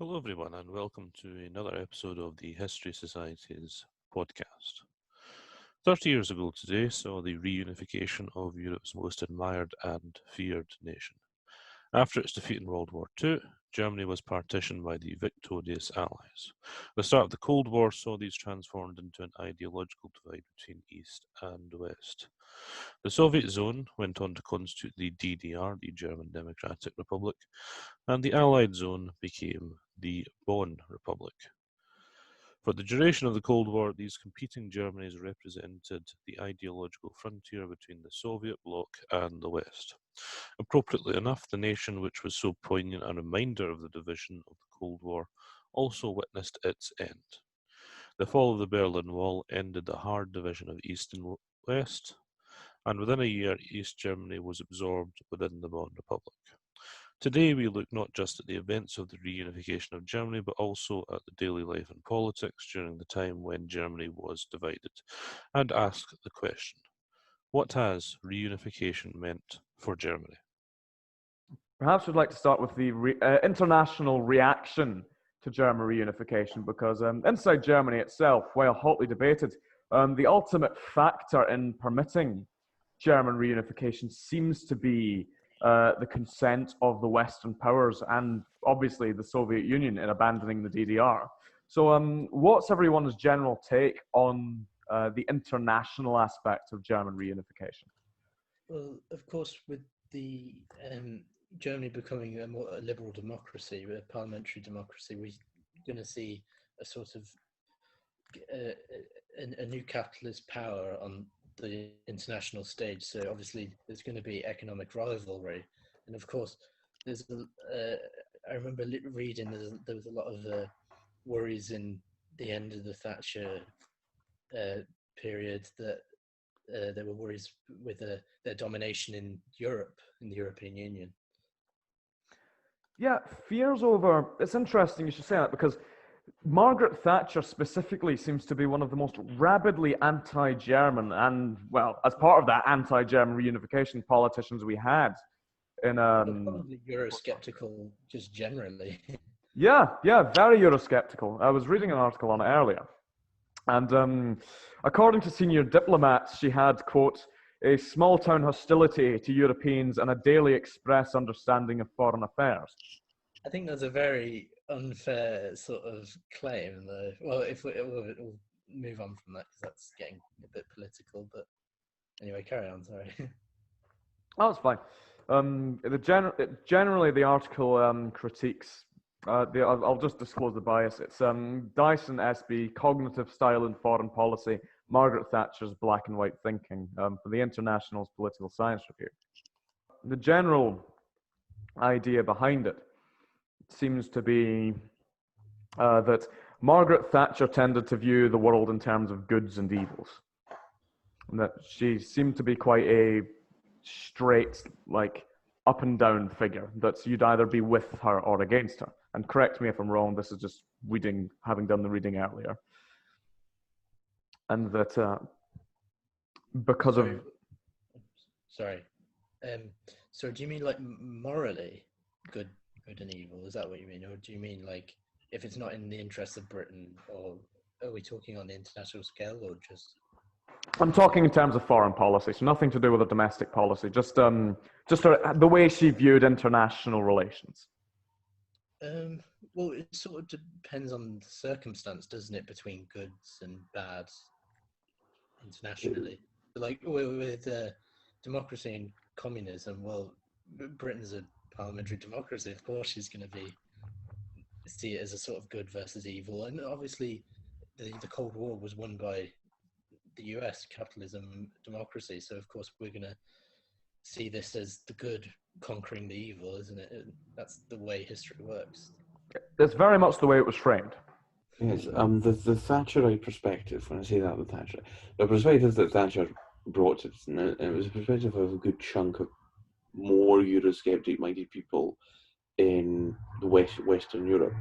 Hello, everyone, and welcome to another episode of the History Society's podcast. 30 years ago today saw the reunification of Europe's most admired and feared nation. After its defeat in World War II, Germany was partitioned by the victorious Allies. The start of the Cold War saw these transformed into an ideological divide between East and West. The Soviet zone went on to constitute the DDR, the German Democratic Republic, and the Allied zone became the Bonn Republic. For the duration of the Cold War, these competing Germanys represented the ideological frontier between the Soviet bloc and the West. Appropriately enough, the nation which was so poignant a reminder of the division of the Cold War also witnessed its end. The fall of the Berlin Wall ended the hard division of East and West, and within a year, East Germany was absorbed within the Bonn Republic. Today, we look not just at the events of the reunification of Germany, but also at the daily life and politics during the time when Germany was divided, and ask the question, what has reunification meant for Germany? Perhaps we'd like to start with the international reaction to German reunification, because inside Germany itself, while hotly debated, the ultimate factor in permitting German reunification seems to be the consent of the Western powers and obviously the Soviet Union in abandoning the DDR. So what's everyone's general take on the international aspect of German reunification? Well, of course, with the Germany becoming a more liberal democracy, a parliamentary democracy, we're going to see a sort of a new capitalist power on the international stage. So obviously there's going to be economic rivalry, and of course there's I remember reading there was a lot of worries in the end of the Thatcher period that there were worries with their domination in Europe, in the European Union. Yeah, fears over, it's interesting you should say that, because Margaret Thatcher specifically seems to be one of the most rabidly anti-German and, well, as part of that anti-German reunification politicians we had in probably Eurosceptical just generally. Yeah, very Eurosceptical. I was reading an article on it earlier, and according to senior diplomats, she had, quote, a small-town hostility to Europeans and a daily express understanding of foreign affairs. I think that's a very unfair sort of claim, though. Well, if we'll move on from that because that's getting a bit political. But anyway, carry on. Sorry. Oh, it's fine. Generally, the article critiques. I'll just disclose the bias. It's Dyson SB, Cognitive Style in Foreign Policy, Margaret Thatcher's Black and White Thinking, for the International's Political Science Review. The general idea behind it seems to be that Margaret Thatcher tended to view the world in terms of goods and evils. And that she seemed to be quite a straight, like, up and down figure, that you'd either be with her or against her. And correct me if I'm wrong, this is just reading, having done the reading earlier. And that because of... Sorry. So do you mean like morally good and evil? Is that what you mean? Or do you mean like if it's not in the interests of Britain, or are we talking on the international scale, or just... I'm talking in terms of foreign policy, so nothing to do with the domestic policy, just the way she viewed international relations. Well, it sort of depends on the circumstance, doesn't it, between goods and bad internationally. Like with democracy and communism, well, Britain's a parliamentary democracy. Of course, she's going to see it as a sort of good versus evil. And obviously, the Cold War was won by the US, capitalism, democracy. So of course, we're going to see this as the good conquering the evil, isn't it? That's the way history works. That's very much the way it was framed. Yes, the Thatcherite perspective, when I say that, the perspective that Thatcher brought it, and it was a perspective of a good chunk of more Eurosceptic-minded people in the Western Europe,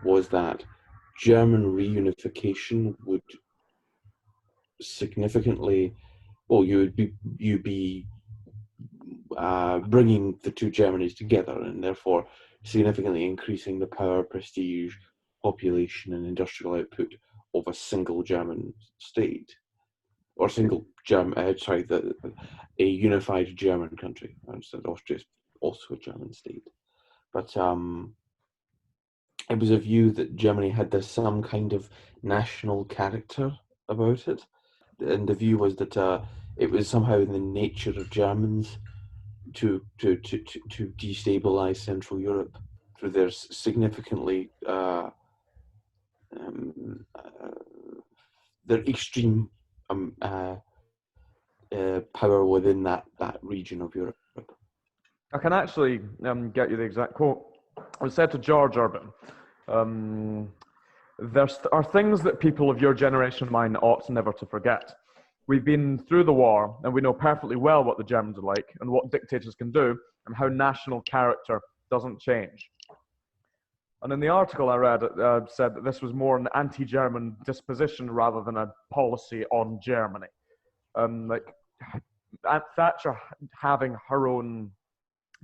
was that German reunification would significantly, well, you'd be bringing the two Germanys together, and therefore significantly increasing the power, prestige, population, and industrial output of a single German state, or a unified German country. I understand Austria is also a German state, but it was a view that Germany had some kind of national character about it, and the view was that it was somehow in the nature of Germans to destabilize Central Europe through their significantly their extreme power within that region of Europe. I can actually get you the exact quote. It was said to George Urban. There are things that people of your generation of mine ought never to forget. We've been through the war, and we know perfectly well what the Germans are like and what dictators can do and how national character doesn't change. And in the article I read, it said that this was more an anti-German disposition rather than a policy on Germany. Like Thatcher having her own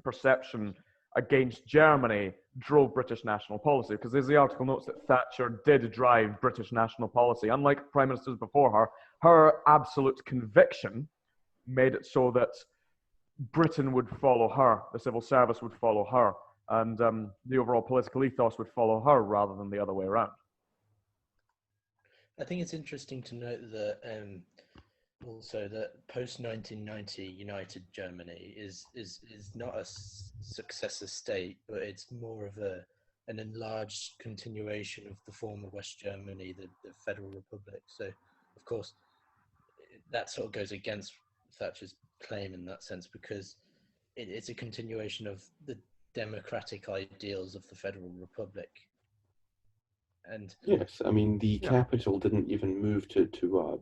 perception against Germany drove British national policy, because as the article notes that Thatcher did drive British national policy. Unlike prime ministers before her, her absolute conviction made it so that Britain would follow her, the civil service would follow her, and the overall political ethos would follow her rather than the other way around. I think it's interesting to note that also that post-1990 United Germany is not a successor state, but it's more of an enlarged continuation of the former West Germany, the Federal Republic. So, of course, that sort of goes against Thatcher's claim in that sense, because it's a continuation of the democratic ideals of the Federal Republic. And yes, I mean, the capital didn't even move to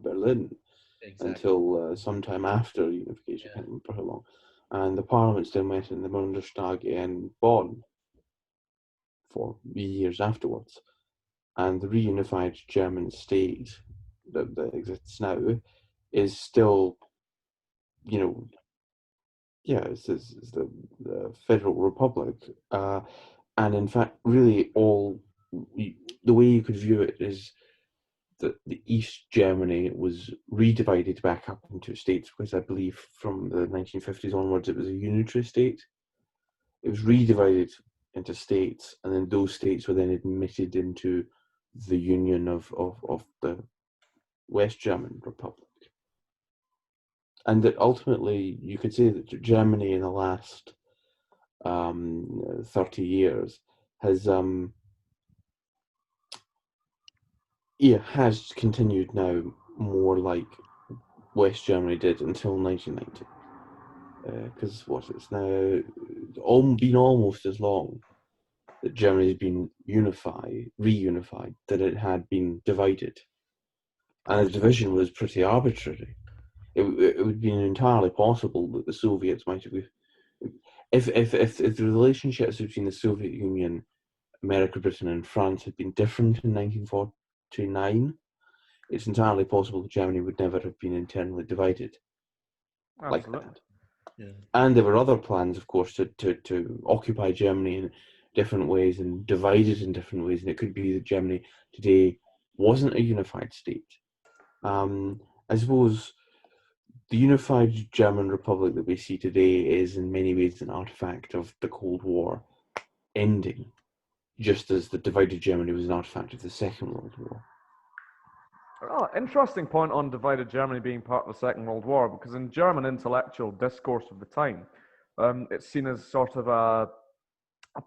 Berlin. Exactly. Until sometime after unification, I can't remember how long. And the parliament still met in the Bundestag in Bonn for years afterwards. And the reunified German state that exists now is still, it's the Federal Republic. And in fact, really the way you could view it is that the East Germany was redivided back up into states, because I believe from the 1950s onwards it was a unitary state. It was redivided into states, and then those states were then admitted into the union of the West German Republic. And that ultimately you could say that Germany in the last 30 years has has continued now more like West Germany did until 1990. Because it's now been almost as long that Germany has been reunified, that it had been divided. And the division was pretty arbitrary. It would have been entirely possible that the Soviets might have... If the relationships between the Soviet Union, America, Britain and France had been different in 1949, it's entirely possible that Germany would never have been internally divided. Absolutely. Like that. Yeah. And there were other plans, of course, to occupy Germany in different ways and divide it in different ways. And it could be that Germany today wasn't a unified state. I suppose the unified German Republic that we see today is in many ways an artifact of the Cold War ending, just as the divided Germany was an artifact of the Second World War. Oh, interesting point on divided Germany being part of the Second World War, because in German intellectual discourse of the time, it's seen as sort of a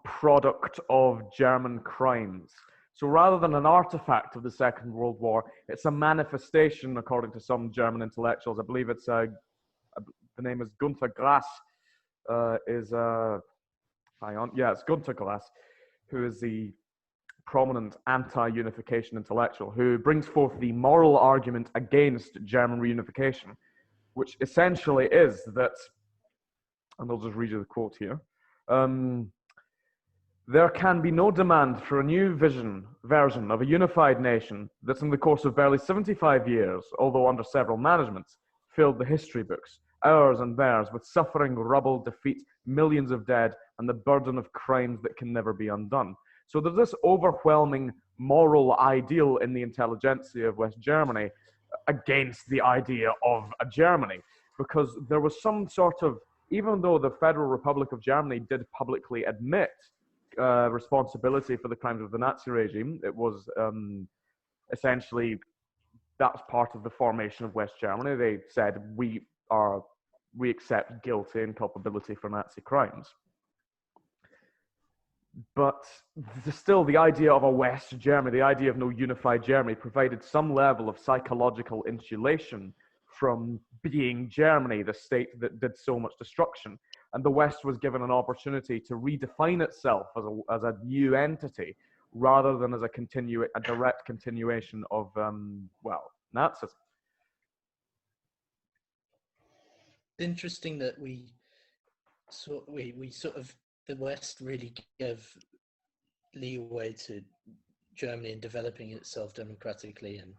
product of German crimes. So rather than an artifact of the Second World War, it's a manifestation, according to some German intellectuals. I believe it's the name is Günter Grass. It's Günter Grass, who is the prominent anti-unification intellectual, who brings forth the moral argument against German reunification, which essentially is that, and I'll just read you the quote here, there can be no demand for a new version of a unified nation that in the course of barely 75 years, although under several managements, filled the history books, ours and theirs, with suffering, rubble, defeat, millions of dead, and the burden of crimes that can never be undone. So there's this overwhelming moral ideal in the intelligentsia of West Germany against the idea of a Germany, because there was some sort of, even though the Federal Republic of Germany did publicly admit responsibility for the crimes of the Nazi regime, it was essentially, that's part of the formation of West Germany. They said, we accept guilty and culpability for Nazi crimes. But still, the idea of a West Germany, the idea of no unified Germany, provided some level of psychological insulation from being Germany, the state that did so much destruction. And the West was given an opportunity to redefine itself as a new entity, rather than as a direct continuation of, Nazism. Interesting that the West really gave leeway to Germany in developing itself democratically and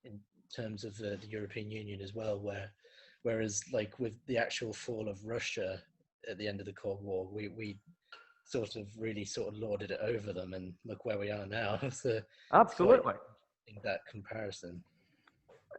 in terms of the European Union as well, whereas like with the actual fall of Russia at the end of the Cold War, we sort of lorded it over them, and look where we are now. So absolutely. That comparison.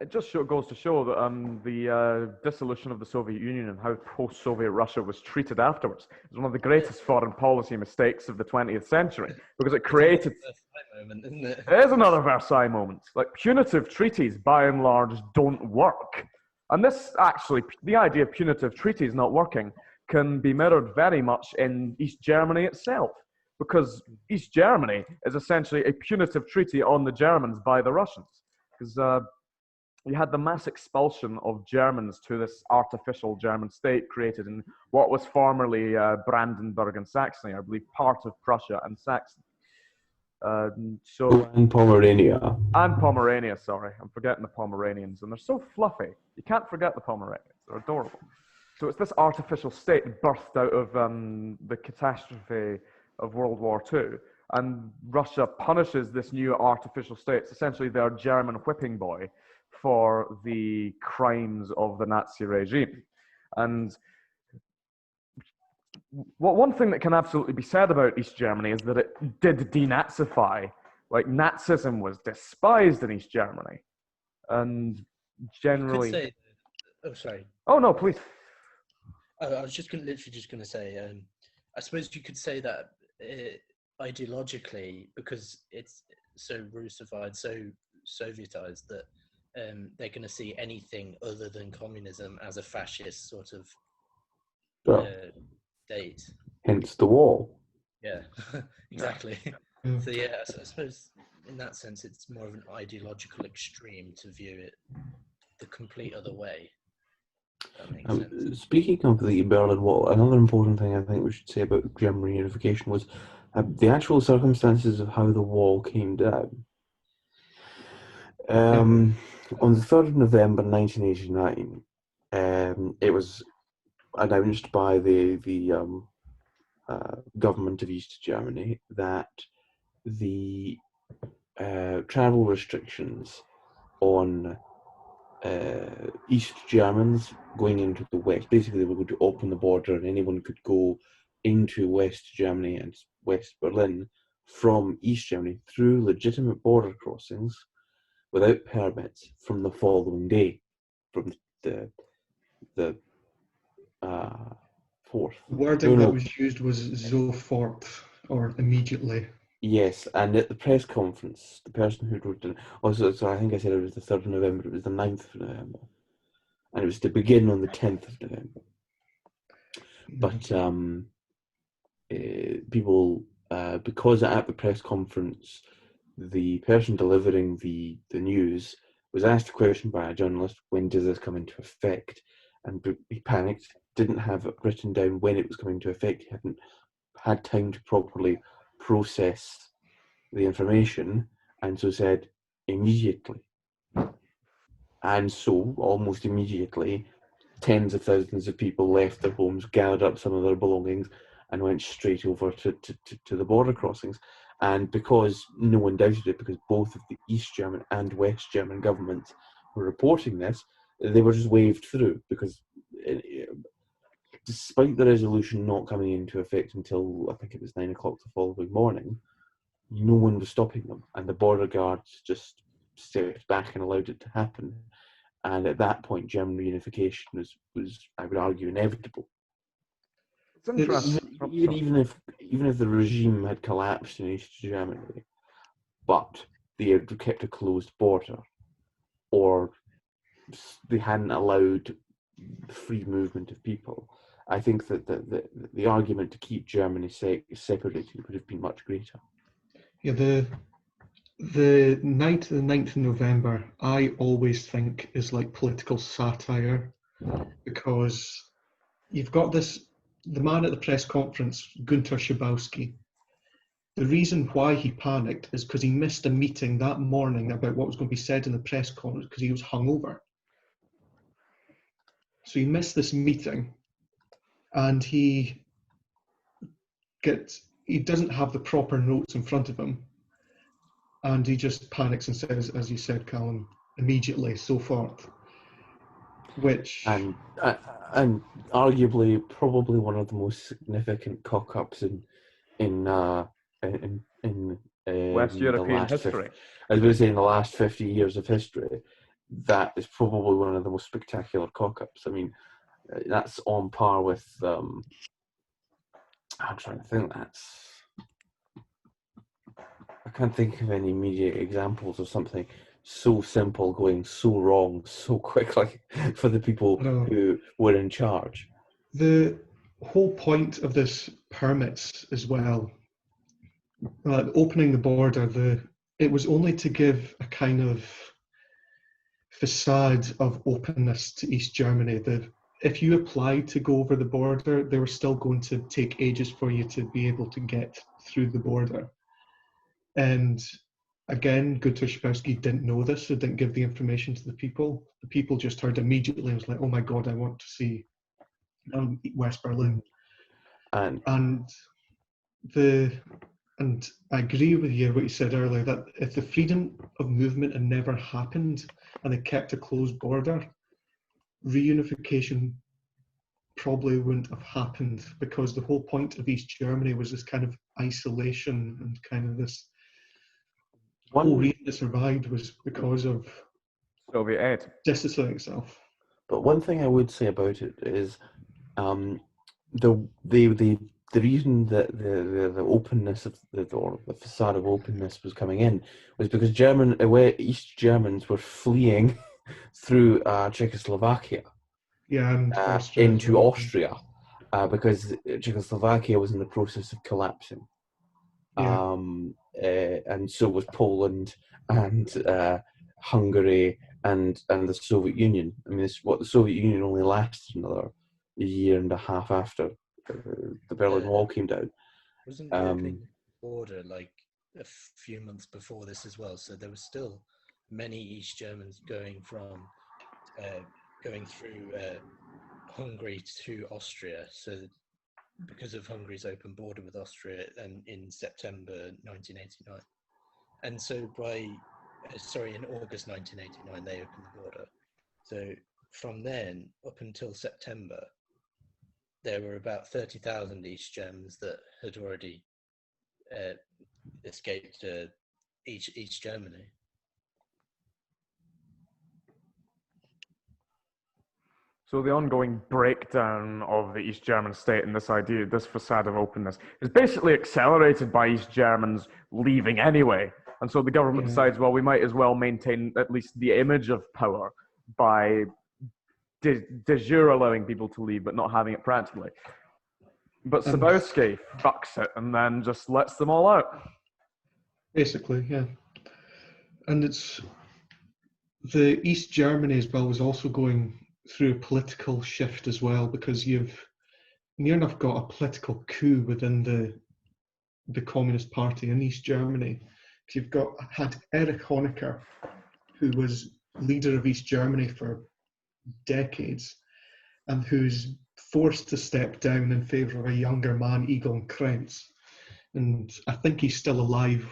It just goes to show that the dissolution of the Soviet Union and how post-Soviet Russia was treated afterwards is one of the greatest foreign policy mistakes of the 20th century, because it created... It's a Versailles moment, isn't it? It is another Versailles moment. Like, punitive treaties, by and large, don't work. And this, actually, the idea of punitive treaties not working can be mirrored very much in East Germany itself, because East Germany is essentially a punitive treaty on the Germans by the Russians. Because you had the mass expulsion of Germans to this artificial German state created in what was formerly Brandenburg and Saxony, I believe part of Prussia and Saxony. And Pomerania. And Pomerania, sorry. I'm forgetting the Pomeranians. And they're so fluffy. You can't forget the Pomeranians. They're adorable. So it's this artificial state birthed out of the catastrophe of World War II. And Russia punishes this new artificial state. It's essentially their German whipping boy for the crimes of the Nazi regime. And one thing that can absolutely be said about East Germany is that it did denazify. Like, Nazism was despised in East Germany. And generally... You could say... Oh, sorry. Oh, no, please. I was literally just going to say, I suppose you could say that ideologically, because it's so Russified, so Sovietized, that they're going to see anything other than communism as a fascist sort of state. Hence the wall. Yeah, exactly. So yeah, so I suppose in that sense, it's more of an ideological extreme to view it the complete other way. That makes sense. Speaking of the Berlin Wall, another important thing I think we should say about German reunification was the actual circumstances of how the wall came down. On the 3rd of November 1989, it was announced by the government of East Germany that the travel restrictions on East Germans going into the West, basically they were going to open the border and anyone could go into West Germany and West Berlin from East Germany through legitimate border crossings without permits from the following day, from the 4th. The wording that was used was sofort, or immediately. Yes, and at the press conference, the person who wrote it, also, so I think I said it was the 3rd of November, it was the 9th of November. And it was to begin on the 10th of November. But people, because at the press conference, the person delivering the news was asked a question by a journalist, when does this come into effect? And he panicked, didn't have it written down when it was coming into effect. He hadn't had time to properly process the information, and so said, immediately. And so, almost immediately, tens of thousands of people left their homes, gathered up some of their belongings, and went straight over to the border crossings. And because no one doubted it, because both of the East German and West German governments were reporting this, they were just waved through, because despite the resolution not coming into effect until I think it was 9 o'clock the following morning, no one was stopping them, and the border guards just stepped back and allowed it to happen. And at that point, German reunification was I would argue, inevitable. It's interesting. Even if the regime had collapsed in East Germany, but they had kept a closed border, or they hadn't allowed free movement of people, I think that the argument to keep Germany separated would have been much greater. Yeah, the night of the 9th of November, I always think is like political satire, because you've got the man at the press conference, Günther Schabowski. The reason why he panicked is because he missed a meeting that morning about what was going to be said in the press conference because he was hungover. So he missed this meeting, and he doesn't have the proper notes in front of him, and he just panics and says, as you said, Callum, immediately, so forth. Which and arguably probably one of the most significant cock-ups in West European history. I was going to say in the last 50 years of history, that is probably one of the most spectacular cock-ups. I mean, that's on par with. I'm trying to think. I can't think of any immediate examples of something so simple going so wrong so quickly for the people who were in charge. The whole point of this permits as well, opening the border, it was only to give a kind of facade of openness to East Germany. If you applied to go over the border, they were still going to take ages for you to be able to get through the border. And again, Günther Schabowski didn't know this, so didn't give the information to the people. The people just heard immediately and was like, oh my God, I want to see West Berlin. And I agree with you what you said earlier, that if the freedom of movement had never happened and they kept a closed border, reunification probably wouldn't have happened, because the whole point of East Germany was this kind of isolation, and kind of this whole reason it survived was because of Soviet aid distancing itself. But one thing I would say about it is the reason that the openness of the facade of openness was coming in was because East Germans were fleeing through Czechoslovakia into Austria because Czechoslovakia was in the process of collapsing. Yeah. And so was Poland and Hungary and the Soviet Union. I mean, the Soviet Union only lasted another year and a half after the Berlin Wall came down. Wasn't the opening border like a few months before this as well? So there was still many East Germans going through Hungary to Austria. So because of Hungary's open border with Austria and in September 1989. And so in August 1989, they opened the border. So from then up until September, there were about 30,000 East Germans that had already escaped East Germany. So the ongoing breakdown of the East German state and this facade of openness, is basically accelerated by East Germans leaving anyway. And so the government decides, well, we might as well maintain at least the image of power by de jure allowing people to leave, but not having it practically. But Schabowski bucks it and then just lets them all out. Basically, yeah. And it's the East Germany as well was also going through a political shift as well, because you've near enough got a political coup within the Communist Party in East Germany. You've had Erich Honecker, who was leader of East Germany for decades, and who's forced to step down in favour of a younger man, Egon Krenz. And I think he's still alive,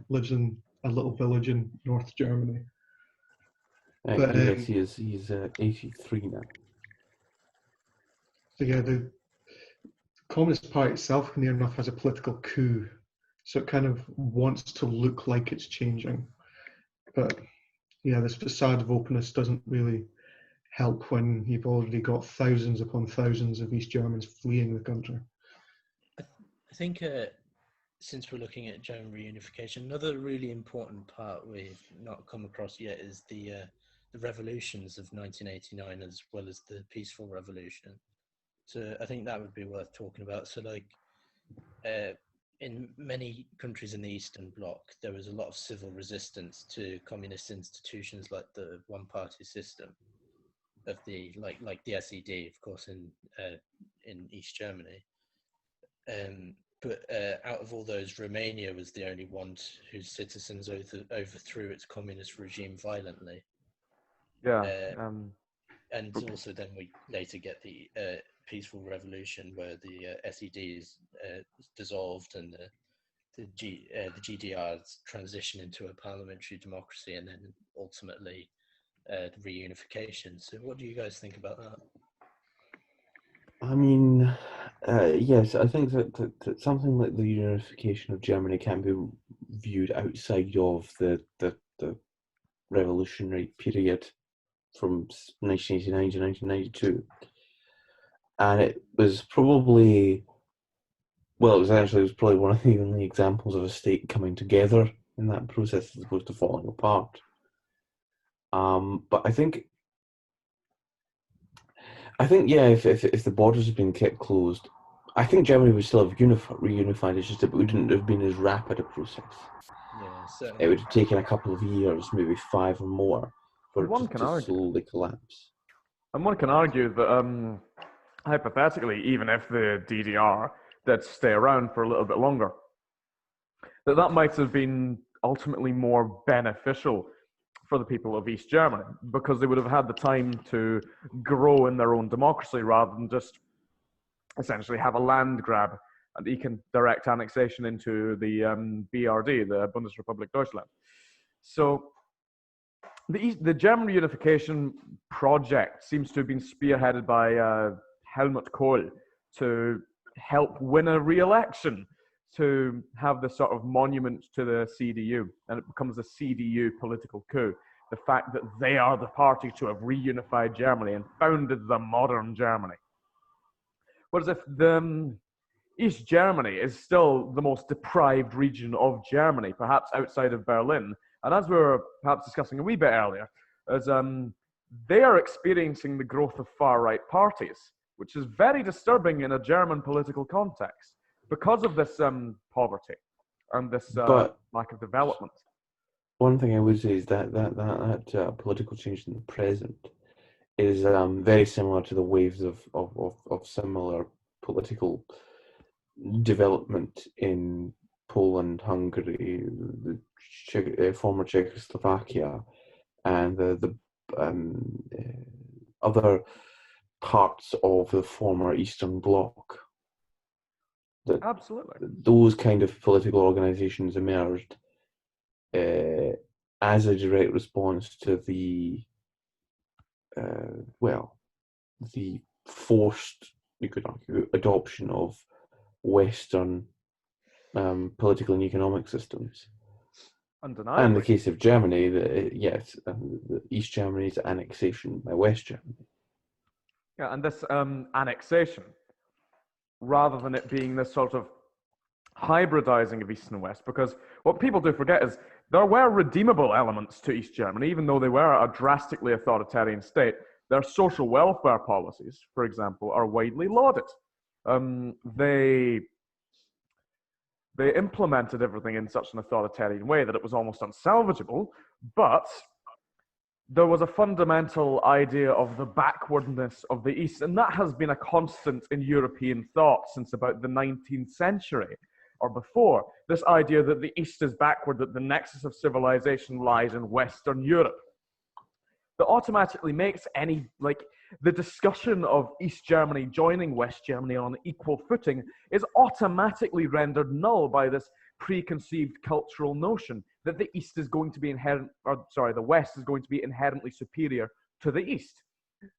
lives in a little village in North Germany. Yes, he's 83 now. yeah, the Communist Party itself, near enough, has a political coup, so it kind of wants to look like it's changing. But yeah, this facade of openness doesn't really help when you've already got thousands upon thousands of East Germans fleeing the country. I think since we're looking at German reunification, another really important part we've not come across yet is the revolutions of 1989 as well as the peaceful revolution. So I think that would be worth talking about. So like in many countries in the Eastern Bloc, there was a lot of civil resistance to communist institutions like the one-party system of the like the SED, of course, in East Germany. But out of all those, Romania was the only one whose citizens overthrew its communist regime violently. Yeah. And also then we later get the peaceful revolution where the SED is dissolved and the GDR's transition into a parliamentary democracy, and then ultimately the reunification. So what do you guys think about that? I mean, yes, I think that something like the unification of Germany can be viewed outside of the revolutionary period from 1989 to 1992. And it was probably, well, it was probably one of the only examples of a state coming together in that process as opposed to falling apart. But I think, yeah, if the borders had been kept closed, I think Germany would still have reunified. It's just that it wouldn't have been as rapid a process. Yeah, certainly. It would have taken a couple of years, maybe 5 or more, for it to slowly collapse. And one can argue that, hypothetically, even if the DDR did stay around for a little bit longer, that might have been ultimately more beneficial for the people of East Germany, because they would have had the time to grow in their own democracy rather than just essentially have a land grab and direct annexation into the BRD, the Bundesrepublik Deutschland. So the German reunification project seems to have been spearheaded by Helmut Kohl to help win a re-election, to have this sort of monument to the CDU, and it becomes a CDU political coup. The fact that they are the party to have reunified Germany and founded the modern Germany. Whereas if the East Germany is still the most deprived region of Germany, perhaps outside of Berlin, and as we were perhaps discussing a wee bit earlier, as they are experiencing the growth of far-right parties, which is very disturbing in a German political context because of this poverty and this lack of development. One thing I would say is that political change in the present is very similar to the waves of similar political development in Poland, Hungary, the former Czechoslovakia, and the other parts of the former Eastern Bloc. Absolutely. Those kind of political organizations emerged as a direct response to the forced, you could argue, adoption of Western political and economic systems. Undeniably. And in the case of Germany, the East Germany's annexation by West Germany. Yeah, and this annexation, rather than it being this sort of hybridizing of East and West, because what people do forget is there were redeemable elements to East Germany, even though they were a drastically authoritarian state. Their social welfare policies, for example, are widely lauded. They implemented everything in such an authoritarian way that it was almost unsalvageable, but there was a fundamental idea of the backwardness of the East, and that has been a constant in European thought since about the 19th century or before. This idea that the East is backward, that the nexus of civilization lies in Western Europe. That automatically makes the discussion of East Germany joining West Germany on equal footing is automatically rendered null by this preconceived cultural notion that the East is going to be the West is going to be inherently superior to the East.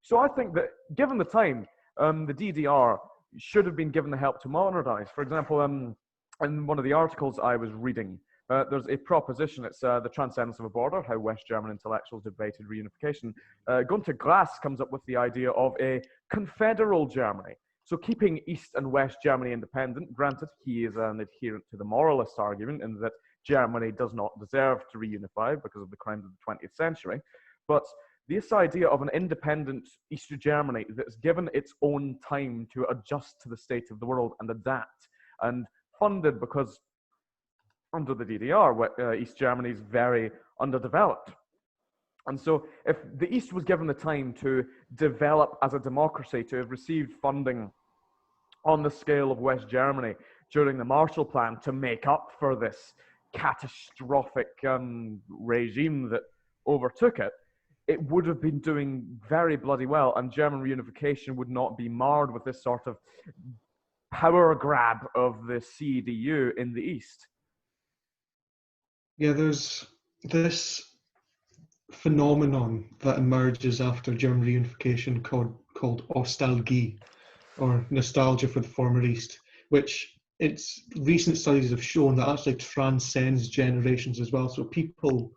So I think that given the time, the DDR should have been given the help to modernize. For example, in one of the articles I was reading, there's a proposition. It's the transcendence of a border, how West German intellectuals debated reunification. Gunter Grass comes up with the idea of a confederal Germany. So keeping East and West Germany independent. Granted, he is an adherent to the moralist argument in that Germany does not deserve to reunify because of the crimes of the 20th century. But this idea of an independent East Germany that's given its own time to adjust to the state of the world and adapt, and funded because under the DDR, East Germany is very underdeveloped. And so if the East was given the time to develop as a democracy, to have received funding on the scale of West Germany during the Marshall Plan to make up for this catastrophic regime that overtook it, it would have been doing very bloody well, and German reunification would not be marred with this sort of power grab of the CDU in the East. Yeah, there's this phenomenon that emerges after German reunification called Ostalgie, or nostalgia for the former East, which its recent studies have shown that actually transcends generations as well. So people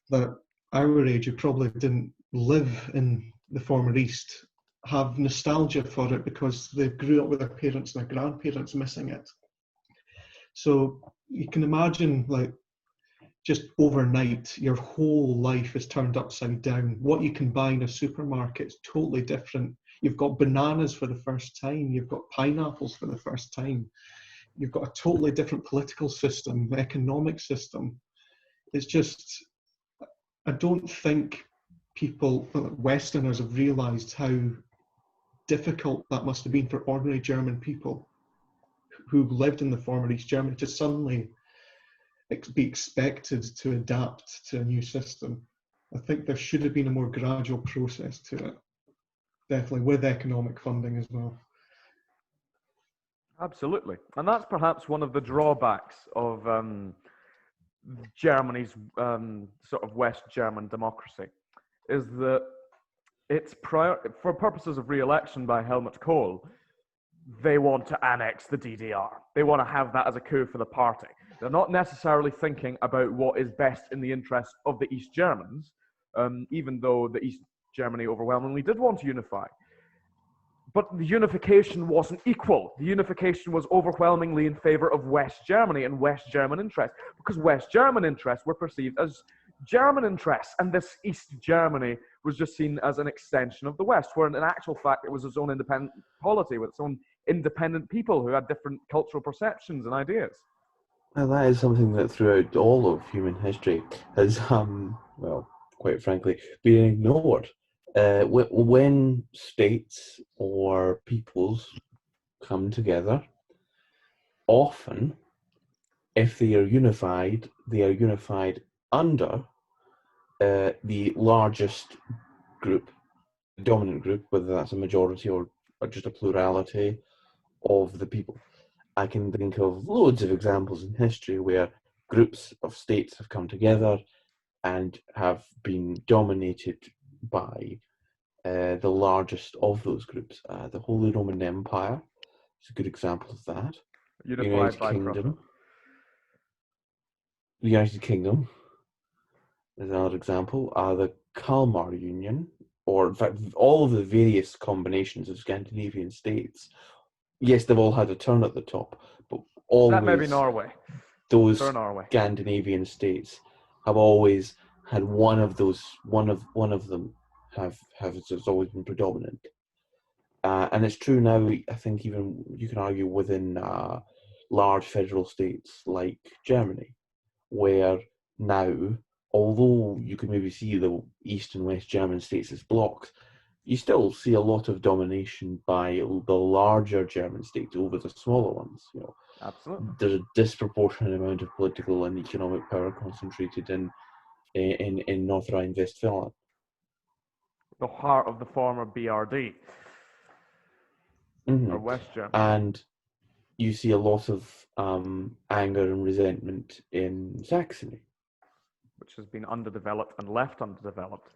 that our age who probably didn't live in the former East have nostalgia for it because they grew up with their parents and their grandparents missing it. So you can imagine, like, just overnight, your whole life is turned upside down. What you can buy in a supermarket is totally different. You've got bananas for the first time. You've got pineapples for the first time. You've got a totally different political system, economic system. It's just, I don't think people, Westerners, have realised how difficult that must have been for ordinary German people who lived in the former East Germany to suddenly be expected to adapt to a new system. I think there should have been a more gradual process to it, definitely with economic funding as well. Absolutely. And that's perhaps one of the drawbacks of Germany's sort of West German democracy, is that it's for purposes of re-election by Helmut Kohl, they want to annex the DDR. They want to have that as a coup for the party. They're not necessarily thinking about what is best in the interest of the East Germans, even though the East Germany overwhelmingly did want to unify. But the unification wasn't equal. The unification was overwhelmingly in favor of West Germany and West German interests, because West German interests were perceived as German interests, and this East Germany was just seen as an extension of the West, where in actual fact it was its own independent polity with its own independent people who had different cultural perceptions and ideas. Well, that is something that throughout all of human history has, well, quite frankly, been ignored. When states or peoples come together, often, if they are unified under the largest group, the dominant group, whether that's a majority or just a plurality of the people. I can think of loads of examples in history where groups of states have come together and have been dominated by the largest of those groups. The Holy Roman Empire is a good example of that. Unified by Kingdom. The United Kingdom is another example. The Kalmar Union, or in fact, all of the various combinations of Scandinavian states. Yes, they've all had a turn at the top, but always that may be Norway. Those Norway. Scandinavian states have always had one of them has always been predominant, and it's true now. I think even you can argue within large federal states like Germany, where now, although you can maybe see the East and West German states as blocks, you still see a lot of domination by the larger German states over the smaller ones. You know, absolutely. There's a disproportionate amount of political and economic power concentrated in North Rhine-Westphalia. The heart of the former BRD, or West Germany. And you see a lot of anger and resentment in Saxony, which has been underdeveloped and left underdeveloped.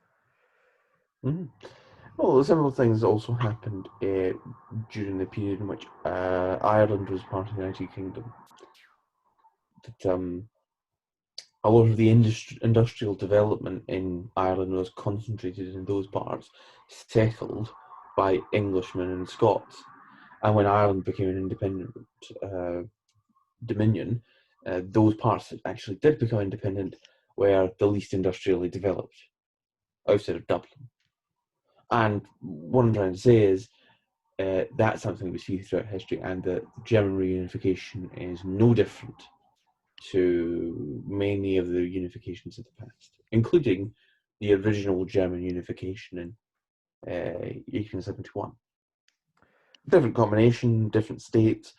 Well, similar things also happened during the period in which Ireland was part of the United Kingdom. That a lot of the industrial development in Ireland was concentrated in those parts, settled by Englishmen and Scots. And when Ireland became an independent dominion, those parts that actually did become independent were the least industrially developed, outside of Dublin. And what I'm trying to say is that's something we see throughout history, and that German reunification is no different to many of the unifications of the past, including the original German unification in 1871. Different combination, different states,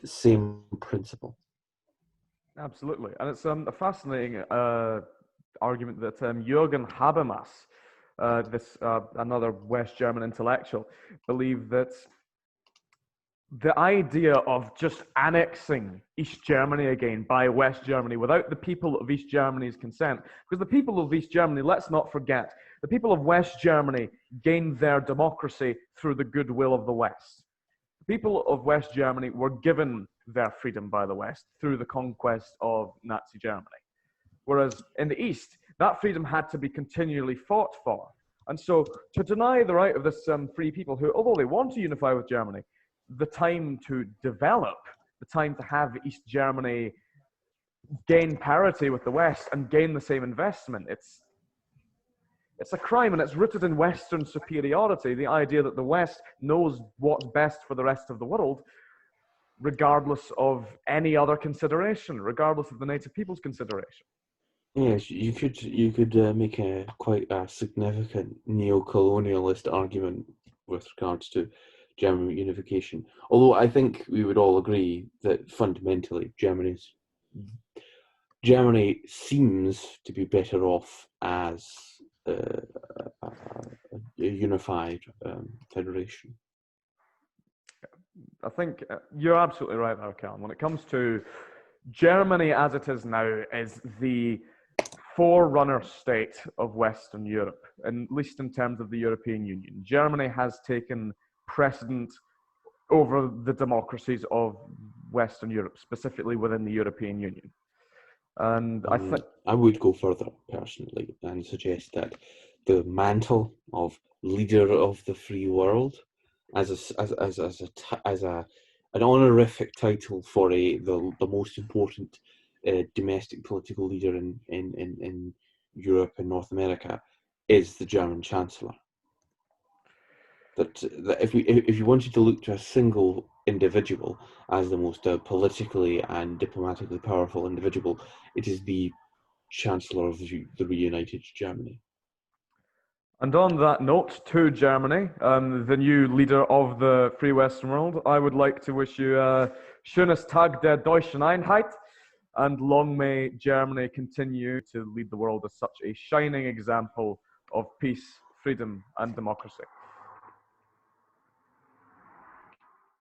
the same principle. Absolutely. And it's a fascinating argument that Jürgen Habermas, another West German intellectual, believed that the idea of just annexing East Germany again by West Germany without the people of East Germany's consent, because the people of East Germany, let's not forget, the people of West Germany gained their democracy through the goodwill of the West. The people of West Germany were given their freedom by the West through the conquest of Nazi Germany. Whereas in the East, that freedom had to be continually fought for. And so to deny the right of this free people who, although they want to unify with Germany, the time to develop, the time to have East Germany gain parity with the West and gain the same investment, it's a crime, and it's rooted in Western superiority, the idea that the West knows what's best for the rest of the world, regardless of any other consideration, regardless of the native people's consideration. Yes, you could make quite a significant neo-colonialist argument with regards to German unification. Although I think we would all agree that fundamentally Germany seems to be better off as a unified federation. I think you're absolutely right there, Callum. When it comes to Germany as it is now, is the forerunner state of Western Europe, at least in terms of the European Union. Germany has taken precedent over the democracies of Western Europe, specifically within the European Union. And I think I would go further personally and suggest that the mantle of leader of the free world, as an honorific title for the most important domestic political leader in Europe and North America, is the German Chancellor. That if you wanted to look to a single individual as the most politically and diplomatically powerful individual, it is the Chancellor of the reunited Germany. And on that note, to Germany, the new leader of the free Western world, I would like to wish you schönes Tag der deutschen Einheit, and long may Germany continue to lead the world as such a shining example of peace, freedom, and democracy.